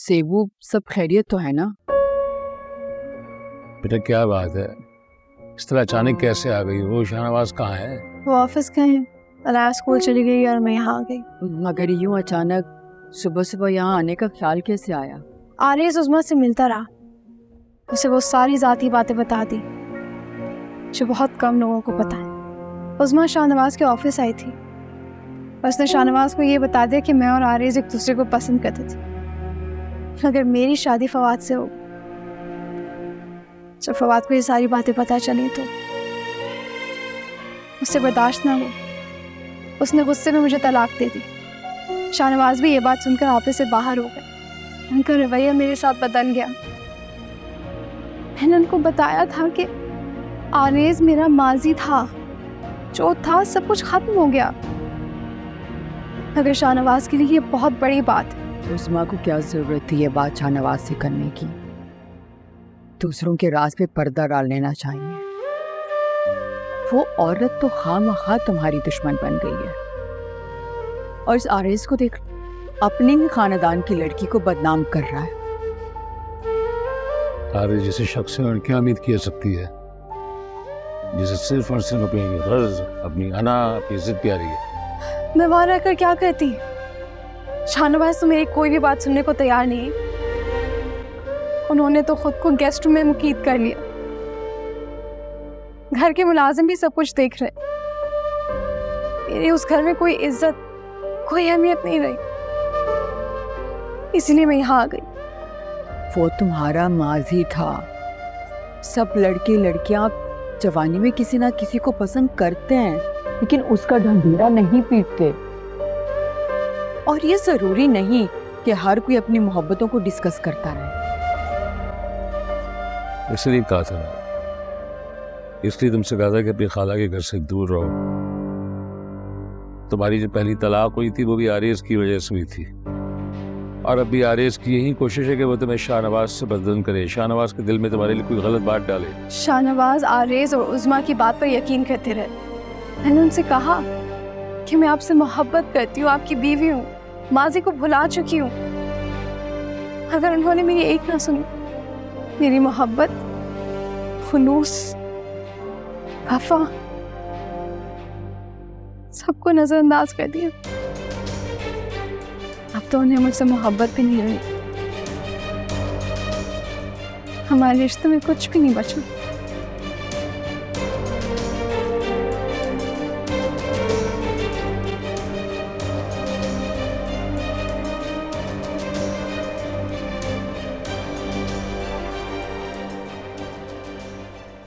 Cebu, सब खैरियत तो है ना? बेटा क्या बात है, इस तरह अचानक कैसे आ गई? वो शाहनवाज कहाँ है? वो ऑफिस गए हैं, अलाया स्कूल चली गई और मैं यहाँ आ गई। मगर यूं अचानक सुबह सुबह यहाँ आने का ख्याल कैसे आया? आरिस उस्मा से मिलता रहा, उसे वो सारी ज़ाती बातें बता दी जो बहुत कम लोगों को पता है। उस्मा शाहनवाज के ऑफिस आई थी, उसने शाहनवाज को ये बता दिया कि मैं और आरिस एक दूसरे को पसंद करते थे, मगर मेरी शादी फवाद से हो। जब फवाद को ये सारी बातें पता चली तो उससे बर्दाश्त ना हो, उसने गुस्से में मुझे तलाक दे दी। शाहनवाज भी ये बात सुनकर ऑफिस से बाहर हो गए। उनका रवैया मेरे साथ बदल गया। मैंने उनको बताया था कि आरेज मेरा माजी था, जो था सब कुछ खत्म हो गया, मगर शाहनवाज के लिए ये बहुत बड़ी बात है। उस्मा को क्या जरूरत थी ये बात शाहनवाज से करने की? दूसरों के राज पे पर्दा डाल लेना चाहिए। वो औरत तो खामखा तुम्हारी दुश्मन बन गई है। और इस आरेज को देख, अपने ही खानदान की लड़की को बदनाम कर रहा है। आरिस जैसे शख्स से लड़कियां उम्मीद की जा सकती है, जिसे सिर्फ और सिर्फ अपनी गर्ज, अपनी अना, अपनी इज्जत प्यारी है। मैं वहां रहकर क्या करती? शाहनवाज तो मेरी कोई भी बात सुनने को तैयार नहीं। उन्होंने तो खुद को गेस्ट रूम में मुकीद कर लिया। घर के मुलाजिम भी सब कुछ देख रहे। मेरी उस घर में कोई इज्जत, कोई अहमियत नहीं रही, इसलिए मैं यहाँ आ गई। वो तुम्हारा माजी था। सब लड़के लड़कियां जवानी में किसी ना किसी को पसंद करते हैं, लेकिन उसका ढंढेरा नहीं पीटते। और ये जरूरी नहीं कि हर कोई अपनी मोहब्बतों को डिस्कस करता रहे। इसलिए कहा था ना, इसलिए तुमसे कहा था कि अपनी खाला के घर से दूर रहो। तुम्हारी जो पहली तलाक हुई थी वो भी आरेज की वजह से हुई थी, और अब भी आरेज की यही कोशिश है कि वो तुम्हें शाहनवाज से बददन करे, शाहनवाज के दिल में तुम्हारे लिए कोई गलत बात डाले। शाहनवाज आरेज और उस्मा की बात पर यकीन करते रहे। मैंने उनसे कहा कि मैं आपसे मोहब्बत करती हूँ, आपकी बीवी हूँ, माजी को भुला चुकी हूँ। अगर उन्होंने मेरी एक ना सुनी, मेरी मोहब्बत, खुलूस, वफा, सबको नजरअंदाज कर दिया। अब तो उन्हें मुझसे मोहब्बत भी नहीं रही। हमारे रिश्ते में कुछ भी नहीं बचा।